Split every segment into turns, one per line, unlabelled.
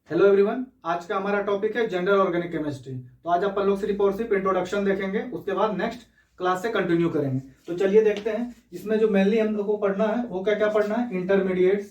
Hello everyone, आज का हमारा टॉपिक है जनरल ऑर्गेनिक केमिस्ट्री। तो आज अपन लोग सिर्फ और सिर्फ इंट्रोडक्शन देखेंगे, उसके बाद नेक्स्ट क्लास से कंटिन्यू करेंगे। तो चलिए देखते हैं इसमें जो मेनली हम लोग को पढ़ना है वो क्या क्या पढ़ना है। इंटरमीडिएट्स,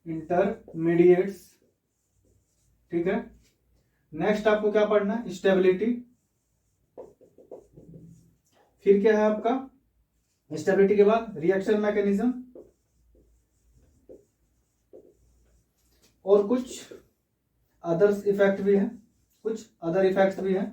इंटरमीडिएट्स, ठीक है। नेक्स्ट आपको क्या पढ़ना है, स्टेबिलिटी। फिर क्या है आपका स्टेबिलिटी के बाद रिएक्शन मैकेनिज्म और कुछ अदर्स इफेक्ट भी है, कुछ अदर इफेक्ट्स भी हैं,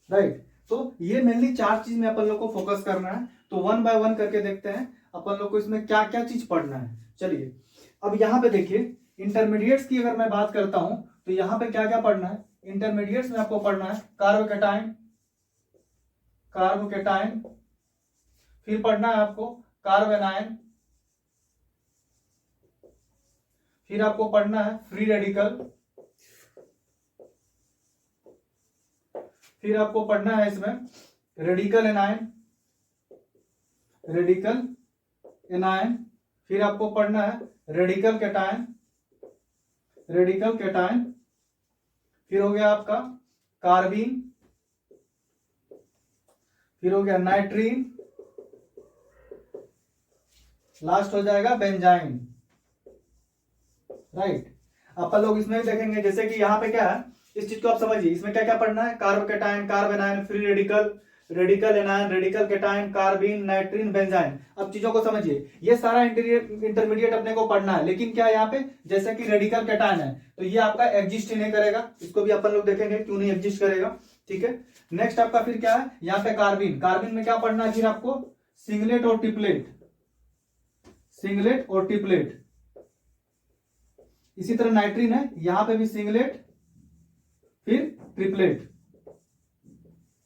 राइट। तो ये मेनली चार चीज में अपन लोग को फोकस करना है। तो वन बाय वन करके देखते हैं अपन लोग को इसमें क्या क्या चीज पढ़ना है। चलिए अब यहाँ पे देखिए, इंटरमीडिएट्स की अगर मैं बात करता हूं तो यहाँ पे क्या क्या पढ़ना है। इंटरमीडिएट्स में आपको पढ़ना है कार्बोकेटाइन, कार्बोकेटाइन। फिर पढ़ना है आपको कार्बेनाइन। फिर आपको पढ़ना है फ्री रेडिकल। फिर आपको पढ़ना है इसमें रेडिकल एनायन, रेडिकल एनायन। फिर आपको पढ़ना है रेडिकल कैटायन, रेडिकल कैटायन। फिर हो गया आपका कार्बीन। फिर हो गया नाइट्रीन। लास्ट हो जाएगा बेंजाइन, राइट। अपन लोग इसमें भी देखेंगे, जैसे कि यहाँ पे क्या है, इस चीज को आप समझिए। इसमें क्या क्या पढ़ना है, carbocation, कार्बेनाइन, free radical, radical anion, radical cation, carbene, नाइट्रीन, benzene. अब चीजों को समझिए, ये सारा इंटरमीडिएट अपने को पढ़ना है। लेकिन क्या यहाँ पे, जैसे कि रेडिकल कैटायन है तो ये आपका एग्जिस्ट ही नहीं करेगा। इसको भी अपन लोग देखेंगे क्यों नहीं एग्जिस्ट करेगा, ठीक है। नेक्स्ट आपका फिर क्या है, यहाँ पे कार्बीन। कार्बीन में क्या पढ़ना है फिर आपको, सिंगलेट और ट्रिपलेट, सिंगलेट और ट्रिपलेट। इसी तरह नाइट्रीन है, यहां पे भी सिंगलेट फिर ट्रिपलेट,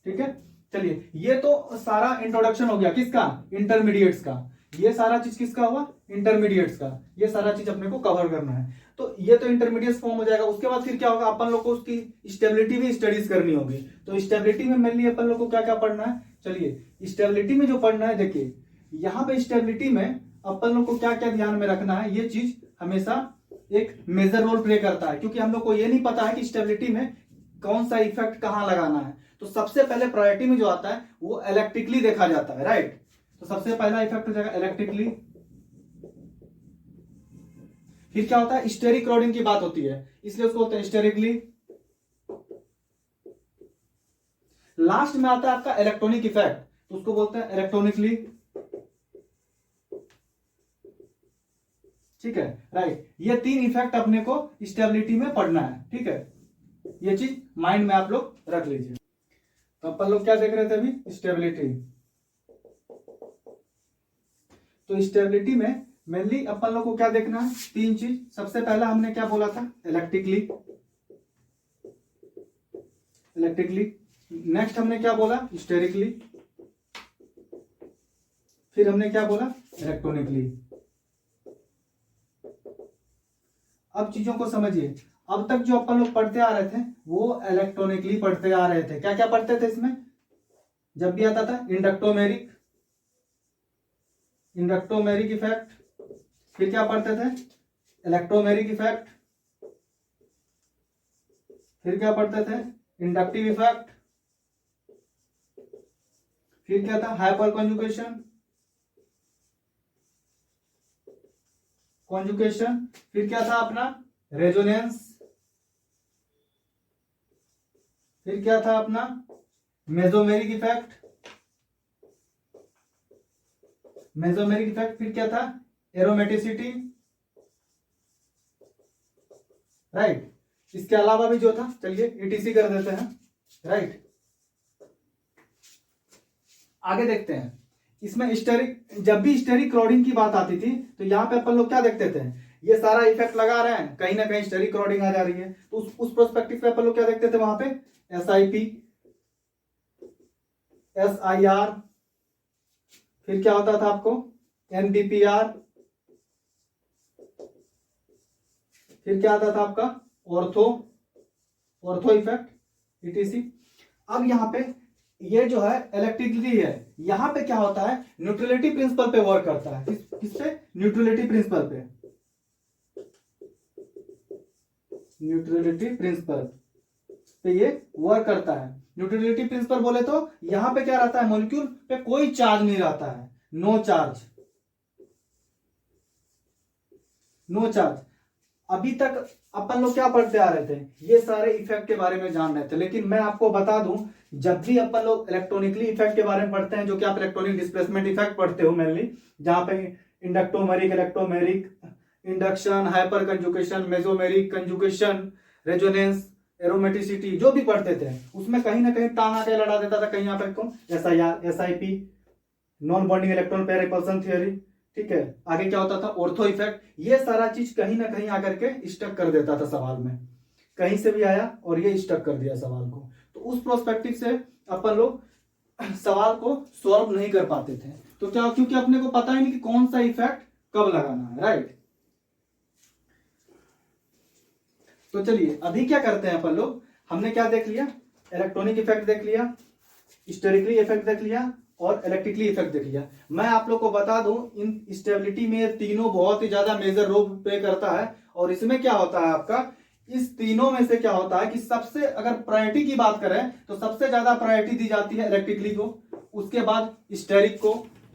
ठीक है। चलिए ये तो सारा इंट्रोडक्शन हो गया किसका, इंटरमीडिएट्स का। ये सारा चीज किसका हुआ, इंटरमीडिएट्स का। ये सारा चीज अपने को कवर करना है। तो ये तो इंटरमीडिएट फॉर्म हो जाएगा। उसके बाद फिर क्या होगा, अपन लोग को उसकी स्टेबिलिटी भी स्टडीज करनी होगी। तो स्टेबिलिटी में मेनली अपन लोग को क्या क्या पढ़ना है। चलिए स्टेबिलिटी में जो पढ़ना है, देखिए यहाँ पे स्टेबिलिटी में अपन लोग को क्या क्या ध्यान में रखना है। ये चीज हमेशा एक मेजर रोल प्ले करता है, क्योंकि हम लोग को ये नहीं पता है कि स्टेबिलिटी में कौन सा इफेक्ट कहां लगाना है। तो सबसे पहले प्रायोरिटी में जो आता है वो इलेक्ट्रिकली देखा जाता है, राइट। तो सबसे पहला इफेक्ट हो जाएगा इलेक्ट्रिकली। फिर क्या होता है, स्टेरिक रॉडिंग की बात होती है, इसलिए उसको बोलते हैं स्टेरिकली। लास्ट में आता है आपका इलेक्ट्रॉनिक इफेक्ट, तो उसको बोलते हैं इलेक्ट्रॉनिकली, ठीक है, राइट। ये तीन इफेक्ट अपने को स्टेबिलिटी में पढ़ना है, ठीक है। ये चीज माइंड में आप लोग रख लीजिए। तो अपन लोग क्या देख रहे थे अभी, स्टेबिलिटी। तो स्टेबिलिटी में मेनली अपन लोग को क्या देखना है, तीन चीज। सबसे पहला हमने क्या बोला था, इलेक्ट्रिकली, इलेक्ट्रिकली। नेक्स्ट हमने क्या बोला, स्टेरिकली। फिर हमने क्या बोला, इलेक्ट्रॉनिकली। अब चीजों को समझिए। अब तक जो अपन लोग पढ़ते आ रहे थे वो इलेक्ट्रॉनिकली पढ़ते आ रहे थे। क्या क्या पढ़ते थे इसमें, जब भी आता था इंडक्टोमेरिक, इंडक्टोमेरिक इफेक्ट। फिर क्या पढ़ते थे, इलेक्ट्रोमेरिक इफेक्ट। फिर क्या पढ़ते थे, इंडक्टिव इफेक्ट। फिर क्या था, हाइपर कॉन्जुगेशन, कॉन्जुगेशन। फिर क्या था अपना, रेजोनेंस। फिर क्या था अपना, मेसोमेरिक इफेक्ट, मेसोमेरिक इफेक्ट। फिर क्या था, एरोमेटिसिटी, राइट। इसके अलावा भी जो था, चलिए ईटीसी कर देते हैं, राइट। आगे देखते हैं इसमें स्टेरिक, जब भी स्टेरिक रॉडिंग की बात आती थी तो यहां पे अपन लोग क्या देखते थे, ये सारा इफेक्ट लगा रहे हैं, कहीं ना कहीं स्टेरिक रॉडिंग आ जा रही है। तो उस प्रोस्पेक्टिव पे अपन लोग क्या देखते थे, वहां पे SIP, SIR। फिर क्या होता था आपको, NBPR। फिर क्या आता था आपका, ऑर्थो, ऑर्थो इफेक्ट, ETC। अब यहां पे ये जो है इलेक्ट्रिसिटी है, यहां पे क्या होता है, न्यूट्रलिटी प्रिंसिपल पे वर्क करता है। किस पे, न्यूट्रलिटी प्रिंसिपल पे। न्यूट्रलिटी प्रिंसिपल पे ये वर्क करता है। न्यूट्रलिटी प्रिंसिपल बोले तो यहां पे क्या रहता है, मॉलिक्यूल पे कोई चार्ज नहीं रहता है, नो चार्ज, नो चार्ज। अभी तक अपन लोग क्या पढ़ते आ रहे थे, ये सारे इफेक्ट के बारे में जान रहे थे, लेकिन मैं आपको बता दूं, जब भी अपन लोग इलेक्ट्रॉनिकली इफेक्ट के बारे में पढ़ते हैं, जो कि आप इलेक्ट्रॉनिक डिस्प्लेसमेंट इफेक्ट पढ़ते हो मेनली, जहां पे inductomeric, electromeric, induction, hyper conjugation, mesomeric conjugation, resonance, aromaticity, जो भी पढ़ते थे उसमें कहीं ना कहीं टांग आके लड़ा देता था, कहीं यहाँ पे SIP, non bonding electron pair repulsion theory, ठीक है, आगे क्या होता था, ऑर्थो इफेक्ट, ये सारा चीज कहीं ना कहीं आकर के स्टक कर देता था सवाल में, कहीं से भी आया और ये स्टक कर दिया सवाल को। तो उस प्रोस्पेक्टिव से अपन लोग सवाल को सॉल्व नहीं कर पाते थे। तो क्या, क्योंकि अपने को पता ही नहीं कि कौन सा इफेक्ट कब लगाना है, राइट। तो चलिए अभी क्या करते हैं अपन लोग, हमने क्या देख लिया, इलेक्ट्रॉनिक इफेक्ट देख लिया, स्टेरिकली इफेक्ट देख लिया और इलेक्ट्रिकली इफेक्ट देख लिया। मैं आप लोग को बता दूं, इन स्टेबिलिटी में तीनों बहुत ही ज्यादा मेजर रोल प्ले करता है। और इसमें क्या होता है आपका, इस तीनों में से क्या होता है कि सबसे, अगर प्रायोरिटी की बात करें तो सबसे ज्यादा प्रायोरिटी दी जाती है इलेक्ट्रिकली को, उसके बाद स्टेरिक को,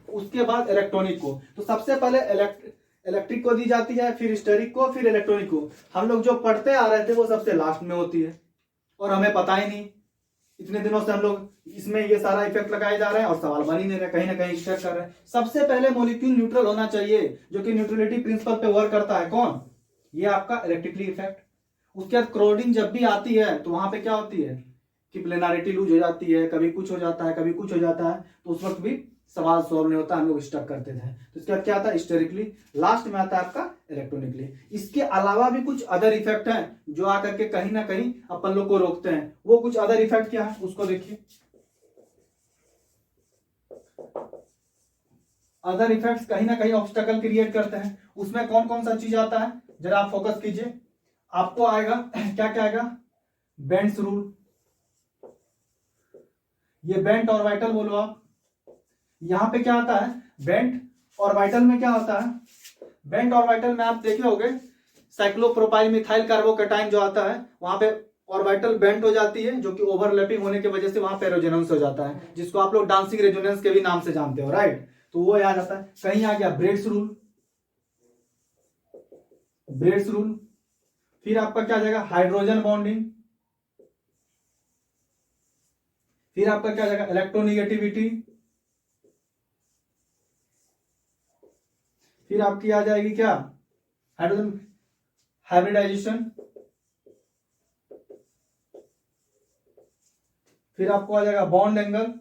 उसके बाद इलेक्ट्रॉनिक को। तो सबसे पहले इलेक्ट्रिक को दी जाती है, फिर स्टेरिक को, फिर इलेक्ट्रॉनिक को। हम लोग जो पढ़ते आ रहे थे वो सबसे लास्ट में होती है, और हमें पता ही नहीं, इतने दिनों से हम लोग इसमें ये सारा इफेक्ट लगाए जा रहे हैं और सवाल बन ही नहीं रहे, कहीं ना कहीं स्टक कर रहे हैं। सबसे पहले मॉलिक्यूल न्यूट्रल होना चाहिए, जो कि न्यूट्रलिटी प्रिंसिपल पे वर्क करता है। कौन? ये आपका इलेक्ट्रिकली इफेक्ट। उसके बाद क्रोडिंग जब भी आती है तो वहां पे क्या होती है कि प्लेनारिटी लूज हो जाती है, कभी कुछ हो जाता है, कभी कुछ हो जाता है, तो उस वक्त भी सवाल सॉल्व नहीं होता, हम लोग स्टक करते थे। तो इसके बाद क्या आता है, स्टेरिकली, लास्ट में आता है आपका इलेक्ट्रॉनिकली। इसके अलावा भी कुछ अदर इफेक्ट हैं जो आकर के कहीं ना कहीं अपन लोग को रोकते हैं। वो कुछ अदर इफेक्ट क्या है उसको देखिए। अदर इफेक्ट्स कहीं ना कहीं ऑब्स्टेकल क्रिएट करते हैं। उसमें कौन कौन सा चीज आता है, जरा आप फोकस कीजिए। आपको आएगा क्या क्या आएगा, बेंड्स रूल, ये बेंट ऑर्बिटल बोलो आप। यहां पे क्या आता है, बेंट ऑर्बिटल में क्या होता है, बेंट ऑर्बिटल में आप देखे होंगे साइक्लोप्रोपाइल मिथाइल कार्बोकैटायन जो आता है, वहां पे ऑर्बिटल बेंट हो जाती है, जो कि ओवरलैपिंग होने की वजह से वहां पे रेजोनेंस हो जाता है, जिसको आप लोग डांसिंग रेजोनेंस के भी नाम से जानते हो, राइट। तो वो याद आता है। कहीं आ गया ब्रेड्स रूल, ब्रेड्स रूल। फिर आपका क्या आ जाएगा, हाइड्रोजन बॉन्डिंग। फिर आपका क्या आ जाएगा, इलेक्ट्रोनिगेटिविटी। फिर आपकी आ जाएगी क्या, हाइड्रोजन हाइब्रिडाइजेशन। फिर आपको आ जाएगा बॉन्ड एंगल।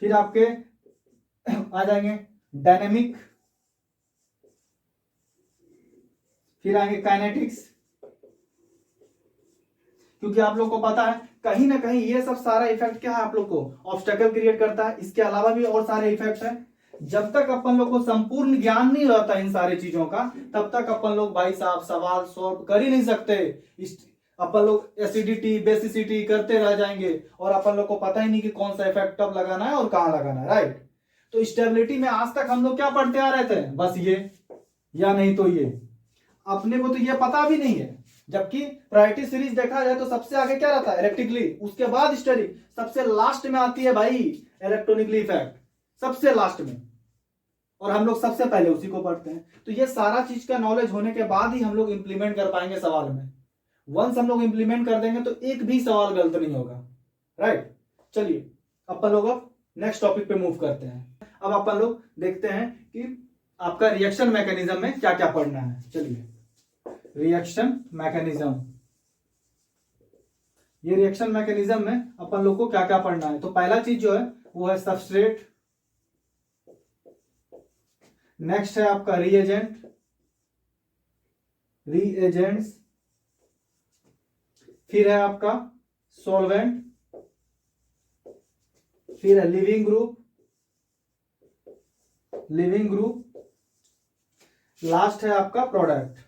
फिर आपके आ जाएंगे डायनेमिक। फिर आएंगे काइनेटिक्स, क्योंकि आप लोग को पता है कहीं ना कहीं ये सब सारा इफेक्ट क्या है, आप लोग को ऑब्स्टेकल क्रिएट करता है। इसके अलावा भी और सारे इफेक्ट हैं। जब तक अपन लोग को संपूर्ण ज्ञान नहीं रहता इन सारी चीजों का, तब तक अपन लोग भाई साहब सवाल सॉल्व कर ही नहीं सकते। अपन लोग एसिडिटी बेसिसिटी करते रह जाएंगे और अपन लोग को पता ही नहीं कि कौन सा इफेक्ट कब लगाना है और कहां लगाना है, राइट। तो स्टेबिलिटी में आज तक हम लोग क्या पढ़ते आ रहे थे, बस ये, या नहीं तो ये। अपने को तो ये पता भी नहीं है। जबकि प्रायोरिटी सीरीज देखा जाए तो सबसे आगे क्या रहता है, इलेक्ट्रिकली, उसके बाद स्टेरिक, सबसे लास्ट में आती है भाई इलेक्ट्रॉनिकली इफेक्ट, सबसे लास्ट में। और हम लोग सबसे पहले उसी को पढ़ते हैं। तो ये सारा चीज का नॉलेज होने के बाद ही हम लोग इंप्लीमेंट कर पाएंगे सवाल में। वंस हम लोग इंप्लीमेंट कर देंगे तो एक भी सवाल गलत नहीं होगा, राइट। चलिए अपन लोग अब नेक्स्ट टॉपिक पे मूव करते हैं। अब अपन लोग देखते हैं कि आपका रिएक्शन मैकेनिज्म में क्या क्या पढ़ना है। चलिए रिएक्शन मैकेनिज्म, ये रिएक्शन मैकेनिज्म में अपन लोग को क्या क्या पढ़ना है। तो पहला चीज जो है वो है सबस्ट्रेट। नेक्स्ट है आपका रिएजेंट, रिएजेंट्स। फिर है आपका सॉल्वेंट। फिर है leaving group, leaving group. Last है आपका प्रोडक्ट।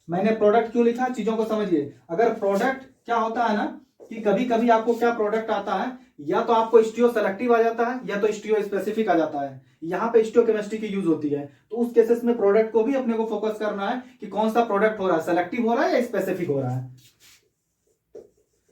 मैंने प्रोडक्ट क्यों लिखा, चीजों को समझिए। अगर प्रोडक्ट क्या होता है ना, कि कभी कभी आपको क्या प्रोडक्ट आता है या तो आपको स्टीरियो सेलेक्टिव आ जाता है या तो स्टीरियो स्पेसिफिक आ जाता है। यहाँ पे स्टीरियोकेमिस्ट्री की यूज होती है, तो उस केसेस में प्रोडक्ट को भी अपने को फोकस करना है कि कौन सा प्रोडक्ट हो रहा है, सेलेक्टिव हो रहा है या स्पेसिफिक हो रहा है।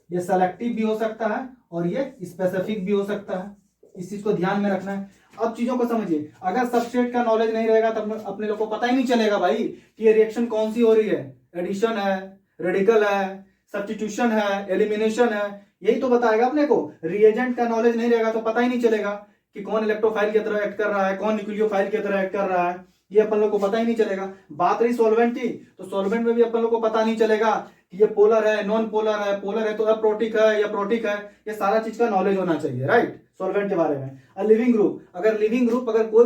ये सेलेक्टिव भी हो सकता है और ये स्पेसिफिक भी हो सकता है, इस चीज को ध्यान में रखना है। अब चीजों को समझिए, अगर सबस्ट्रेट का नॉलेज नहीं रहेगा तब अपने लोग को पता ही नहीं चलेगा भाई कि ये रिएक्शन कौन सी हो रही है, एडिशन है, रेडिकल है, सब्स्टिट्यूशन है, एलिमिनेशन है, यही तो बताएगा अपने को। रिएजेंट का नॉलेज नहीं रहेगा तो पता ही नहीं चलेगा कि कौन इलेक्ट्रोफाइल की तरह एक्ट कर रहा है, कौन न्यूक्लियोफाइल की तरह एक्ट कर रहा है, ये अपन लोग को पता ही नहीं चलेगा। बात रही सॉल्वेंट की, तो सॉल्वेंट में भी अपन लोग को पता नहीं चलेगा कि ये पोलर है, नॉन पोलर है, पोलर है तो अप्रोटिक है या प्रोटिक है, ये सारा चीज का नॉलेज होना चाहिए, राइट, सॉल्वेंट के बारे में। लिविंग ग्रुप, अगर कोई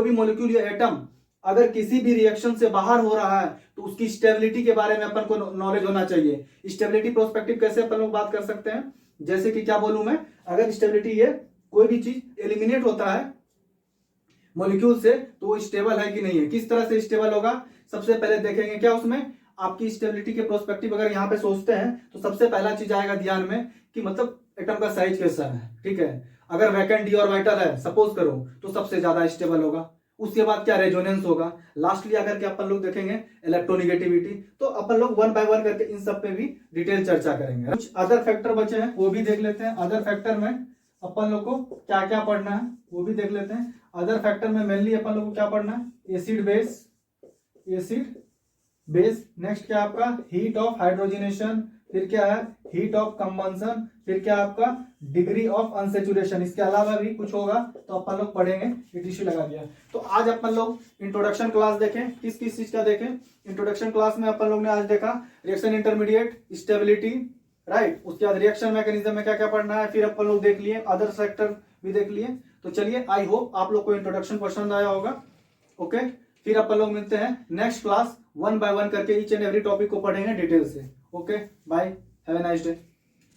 भी मोलिक्यूल या एटम अगर किसी भी रिएक्शन से बाहर हो रहा है तो उसकी स्टेबिलिटी के बारे में अपन को नॉलेज होना चाहिए। स्टेबिलिटी प्रोस्पेक्टिव कैसे अपन लोग बात कर सकते हैं, जैसे कि क्या बोलूं मैं, अगर स्टेबिलिटी ये कोई भी चीज एलिमिनेट होता है मॉलिक्यूल से तो वो स्टेबल है कि नहीं है, किस तरह से स्टेबल होगा, सबसे पहले देखेंगे क्या उसमें आपकी स्टेबिलिटी के प्रोस्पेक्टिव अगर यहाँ पे सोचते हैं तो सबसे पहला चीज आएगा ध्यान में कि मतलब एटम का साइज कैसा है, ठीक है। अगर वैकेंट डी ऑर्बिटल है सपोज करो तो सबसे ज्यादा स्टेबल होगा। उसके बाद क्या, रेजोनेंस होगा। लास्टली अगर क्या अपन लोग देखेंगे इलेक्ट्रोनिगेटिविटी। तो अपन लोग वन बाय वन करके इन सब पे भी डिटेल चर्चा करेंगे। कुछ अदर फैक्टर बचे हैं वो भी देख लेते हैं। अदर फैक्टर में अपन लोग को क्या क्या पढ़ना है वो भी देख लेते हैं। अदर फैक्टर में मेनली अपन लोग को क्या पढ़ना है, एसिड बेस, नेक्स्ट क्या आपका हीट ऑफ हाइड्रोजनेशन, फिर क्या है हीट ऑफ कंबंशन, फिर क्या आपका डिग्री ऑफ अनसेचुरेशन। इसके अलावा भी कुछ होगा तो अपन लोग पढ़ेंगे, ये टिश्यू लगा दिया। तो आज अपन लोग इंट्रोडक्शन क्लास देखें, किस किस चीज का देखें। इंट्रोडक्शन क्लास में अपन लोग ने आज देखा रिएक्शन इंटरमीडिएट, स्टेबिलिटी, राइट। उसके बाद रिएक्शन मैकेनिज्म में क्या क्या पढ़ना है, फिर अपन लोग देख लिए अदर सेक्टर भी देख लिए। तो चलिए, आई होप आप लोग को इंट्रोडक्शन पसंद आया होगा। ओके, फिर अपन लोग मिलते हैं next class, one by one करके ईच एंड एवरी टॉपिक को पढ़ेंगे डिटेल से। Okay, bye, have a nice day.